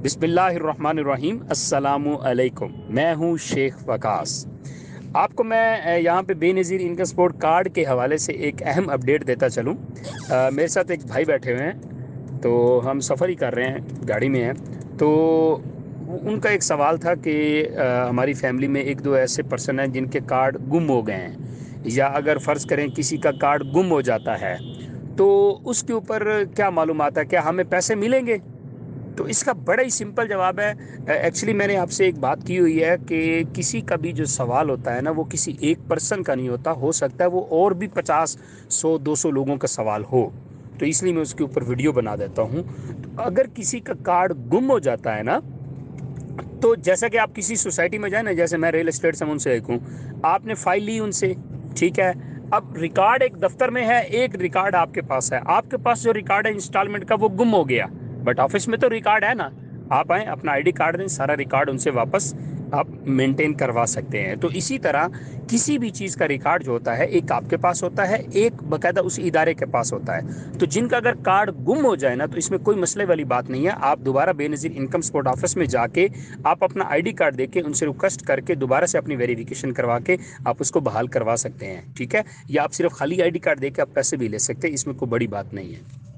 बिस्मिल्लाहिर्रहमानिर्रहीम, अस्सलामु अलैकुम। मैं हूँ शेख वकास। आपको मैं यहाँ पे बेनज़ीर इनकम सपोर्ट कार्ड के हवाले से एक अहम अपडेट देता चलूँ। मेरे साथ एक भाई बैठे हुए हैं, तो हम सफ़र ही कर रहे हैं, गाड़ी में हैं। तो उनका एक सवाल था कि हमारी फैमिली में एक दो ऐसे पर्सन हैं जिनके कार्ड गुम हो गए हैं, या अगर फ़र्ज़ करें किसी का कार्ड गुम हो जाता है तो उसके ऊपर क्या मालूमात है, क्या हमें पैसे मिलेंगे? तो इसका बड़ा ही सिंपल जवाब है। एक्चुअली मैंने आपसे एक बात की हुई है कि किसी का भी जो सवाल होता है ना, वो किसी एक पर्सन का नहीं होता, हो सकता है वो और भी 50, 100, 200 लोगों का सवाल हो। तो इसलिए मैं उसके ऊपर वीडियो बना देता हूँ। तो अगर किसी का कार्ड गुम हो जाता है ना, तो जैसा कि आप किसी सोसाइटी में जाए ना, जैसे मैं रियल एस्टेट से उनसे एक हूँ, आपने फाइल ली उनसे, ठीक है। अब रिकॉर्ड एक दफ्तर में है, एक रिकॉर्ड आपके पास है। आपके पास जो रिकॉर्ड है इंस्टॉलमेंट का, वो गुम हो गया, बट ऑफिस में तो रिकॉर्ड है ना। आप आए, अपना आईडी कार्ड दें, सारा रिकॉर्ड उनसे वापस आप मेंटेन करवा सकते हैं। तो इसी तरह किसी भी चीज़ का रिकॉर्ड जो होता है, एक आपके पास होता है, एक बाकायदा उस इदारे के पास होता है। तो जिनका अगर कार्ड गुम हो जाए ना, तो इसमें कोई मसले वाली बात नहीं है। आप दोबारा बेनज़ीर इनकम सपोर्ट ऑफिस में जाके आप अपना आईडी कार्ड देके उनसे रिक्वेस्ट करके दोबारा से अपनी वेरिफिकेशन करवा के आप उसको बहाल करवा सकते हैं, ठीक है। या आप सिर्फ खाली आईडी कार्ड देके आप पैसे भी ले सकते हैं, इसमें कोई बड़ी बात नहीं है।